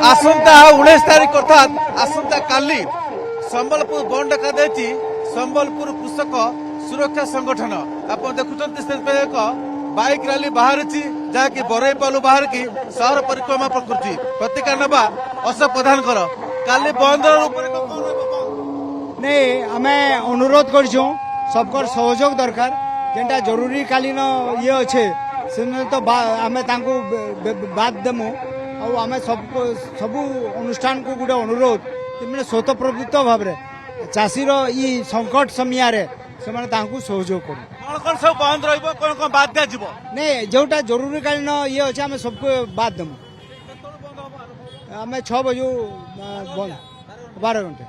आसंता 19 तारीख अर्थात आसंता काली संबलपुर बंद डकाई संबलपुर कृषक सुरक्षा संगठन आप देखुं एक बाइक रैली बाहर जहाँकि बरईपालू बाहर की सहर परिक्रमा प्रकृति प्रतिकार नवा अशोक प्रधान काली बंद नहीं आम अनुरोध कर सबकर सहयोग दरकार जेनटा जरूरी कालीन ये अच्छे से तो आम बाद देमु आम सबू अनुष्ठान को गोटे अनुरोध मैंने स्वतःप्रवृत्त भाव चाषीर ई संकट समयारे से सहयोग कर कौन कौन सब बंद रहा कौन बाद दिया नहीं जोटा जरूरी कालीन ये अच्छे आम सबको बाद देमु आम 6 बजे बंद 12 घंटे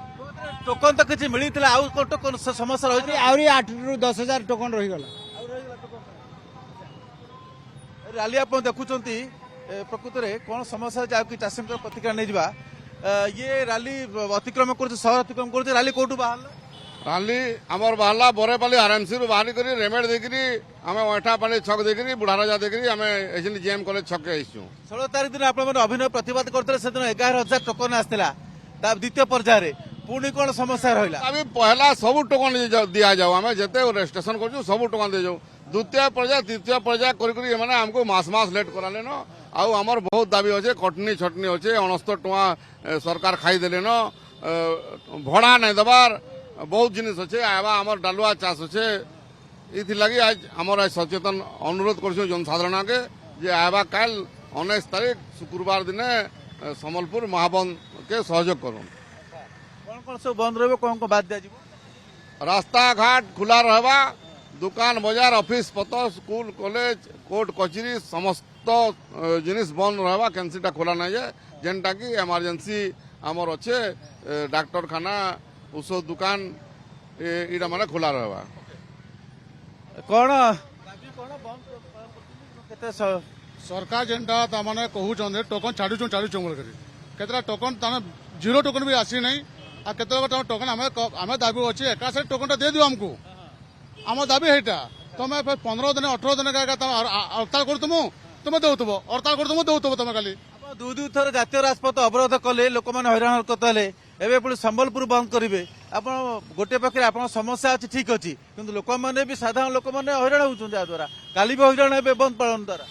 टोकन तो किसी मिली टोकन समस्या रही आहरी 8 ରୁ 10,000 टोकन रहीगला रैली आप देखुं प्रकृत में कौन समस्या जहाँकि चाषी प्रतिक्रिया नहीं जा ये रैली अतिक्रम कर सहर अतिक्रम कर रैली कौटू बाहर रैली आमर बाहर बरेपाली आरएमसी रू बाहर कर रेमेड देकरी आम अठापाली छक देकरी बुढ़ा राजा देकरी आम एसएन जेएम कॉलेज छक आईचु 16 तारीख दिन आप अभिनय प्रतिवाद करते से 11,000 टोकन आसला द्वितीय पर्यायर पुणी कौन समस्या रहा अभी पहला सब टोकन दि जाऊ आम जिते रजिस्ट्रेशन कर सब टोकन दे जाऊ द्वितीय पर्याय तृतीय पर्याय कर आमको मास लेट कराले न आमर बहुत दाबी अच्छे कटनी छटनी अच्छे 69 टका सरकार खाईदेले न भड़ा नहीं दबार बहुत जिनिस अच्छे आवा आमर डालुआ चाष अच्छे ये आज आमर आज सचेतन अनुरोध कर जनसाधारण के जे आवा काल 19 तारीख शुक्रवार दिन संबलपुर महाबंद के सहयोग करूँ कौन कौन सब बंद रहा कौन कौन बाद दिया रास्ता घाट खुला रहबा दुकान बाजार ऑफिस पतर स्कूल कॉलेज कोर्ट कचेरी समस्त जिनिस बंद रहबा कैंसीटा खोला नहीं जाए जेनटा कि इमरजेंसी आमर अच्छे डाक्टर खाना औषध दुकान इटा माने खुला रहबा कौन सरकार जेनटा तामाने कहूचन टोकन छाड़ुचु बोल करी केतरा टोकन तामे जीरो टोकन भी आसी नहीं आ केतरा टोकन आमे दाबी अच्छे एका टोकन दे दियो हमको आम दाबी है तुम 15 दिन 18 दिन हड़ताल कर तुम दौथब हड़ताल कर दौथब तुम खाली दुई थर जातीय राजपथ अवरोध कले लोक मैंने हैरान हरकत हेले एवं पुणी संबलपुर बंद करेंगे आप गोटे पाखे आप समस्या अच्छी ठीक अच्छी कि लोक मैंने भी साधारण लोक मैंने हैरान होती द्वारा काली भी हैरान हे बंद पालन द्वारा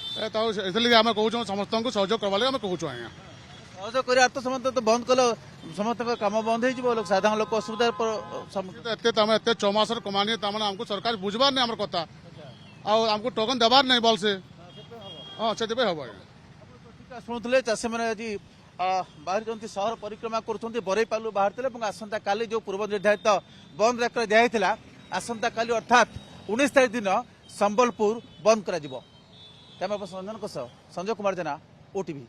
इसलिए आम कहूँ समस्त को सहयोग करवा आम कहूँ आज्ञा सहयोग कर तो समस्त तो बंद कल समस्त कम बंद हो साधारण लोक असुविधा एत 6 मास कमानी आमको सरकार बुझबार नहीं आम कथा आमको टोकन देवार नहीं भल से हाँ से हम शुणुले चाषी मैंने आज बाहर सहर परिक्रमा कर बरईपालू बाहर आसंता काली जो पूर्व निर्धारित बंद डाक दिया आसंता काली अर्थात 19 तारीख दिन संबलपुर बंद कर कैमरा पर्सन रंजन संजय कुमार जेना ओटीवी।